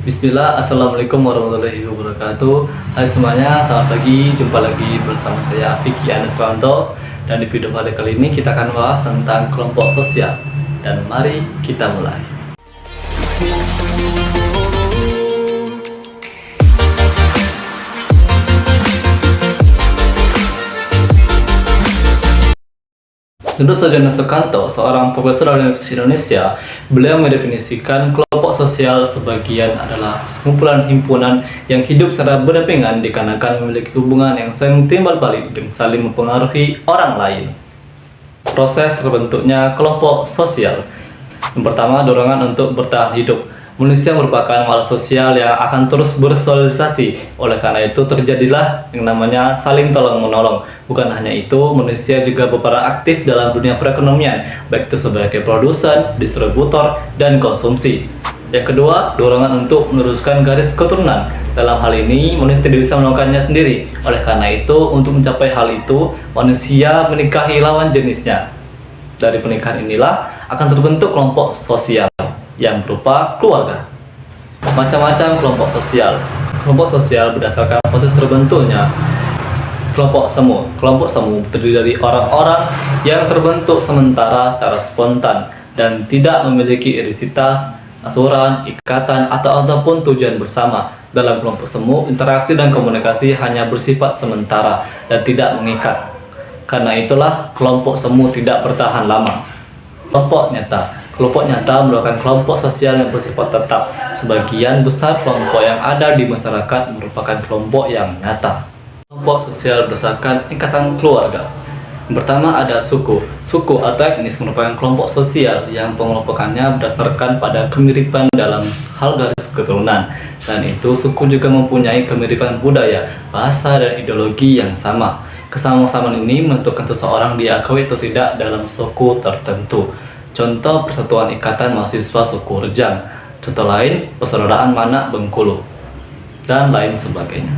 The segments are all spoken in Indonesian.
Bismillah, Assalamualaikum warahmatullahi wabarakatuh. Hai semuanya, selamat pagi. Jumpa lagi bersama saya Vicky Anesranto. Dan di video pada kali ini kita akan bahas tentang kelompok sosial. Dan mari kita mulai. Menurut Sarjana Sukanto, seorang profesor dari Universitas Indonesia, beliau mendefinisikan kelompok sosial sebagian adalah sekumpulan himpunan yang hidup secara berdampingan dikarenakan memiliki hubungan yang saling timbal balik dan saling mempengaruhi orang lain. Proses terbentuknya kelompok sosial. Yang pertama, dorongan untuk bertahan hidup. Manusia merupakan makhluk sosial yang akan terus bersosialisasi. Oleh karena itu terjadilah yang namanya saling tolong-menolong. Bukan hanya itu, manusia juga berperan aktif dalam dunia perekonomian, baik itu sebagai produsen, distributor, dan konsumsi. Yang kedua, dorongan untuk meneruskan garis keturunan. Dalam hal ini, manusia tidak bisa melakukannya sendiri. Oleh karena itu, untuk mencapai hal itu, manusia menikahi lawan jenisnya. Dari pernikahan inilah akan terbentuk kelompok sosial yang berupa keluarga. Macam-macam kelompok sosial. Kelompok sosial berdasarkan proses terbentuknya kelompok semu. Kelompok semu terdiri dari orang-orang yang terbentuk sementara secara spontan dan tidak memiliki identitas, aturan, ikatan, ataupun tujuan bersama. Dalam kelompok semu, interaksi dan komunikasi hanya bersifat sementara dan tidak mengikat. Karena itulah kelompok semu tidak bertahan lama. Kelompok nyata. Kelompok nyata merupakan kelompok sosial yang bersifat tetap. Sebagian besar kelompok yang ada di masyarakat merupakan kelompok yang nyata. Kelompok sosial berdasarkan ikatan keluarga. Yang pertama ada suku. Suku atau etnis merupakan kelompok sosial yang pengelompokannya berdasarkan pada kemiripan dalam hal garis keturunan. Dan itu suku juga mempunyai kemiripan budaya, bahasa, dan ideologi yang sama. Kesamaan ini menentukan seseorang diakui atau tidak dalam suku tertentu. Contoh Persatuan Ikatan Mahasiswa Suku Rejang. Contoh lain Persaudaraan Manak Bengkulu, dan lain sebagainya.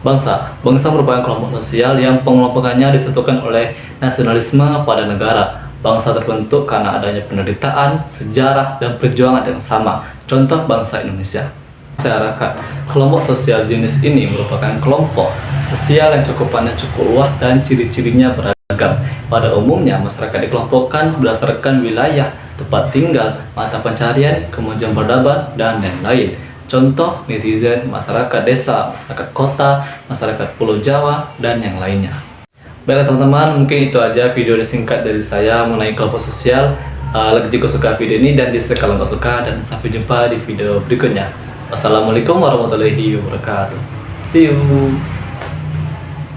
Bangsa. Bangsa merupakan kelompok sosial yang pengelompokannya disatukan oleh nasionalisme pada negara. Bangsa terbentuk karena adanya penderitaan, sejarah, dan perjuangan yang sama. Contoh bangsa Indonesia. Masyarakat. Kelompok sosial jenis ini merupakan kelompok sosial yang cakupannya cukup luas dan ciri-cirinya beragam. Pada umumnya, masyarakat dikelompokkan berdasarkan wilayah, tempat tinggal, mata pencarian, kemajuan peradaban, dan lain-lain. Contoh netizen, masyarakat desa, masyarakat kota, masyarakat Pulau Jawa, dan yang lainnya. Baiklah teman-teman, mungkin itu aja video singkat dari saya mengenai kelompok sosial. Jika suka video ini dan dislike kalau nggak suka, dan sampai jumpa di video berikutnya. Wassalamualaikum warahmatullahi wabarakatuh. See you.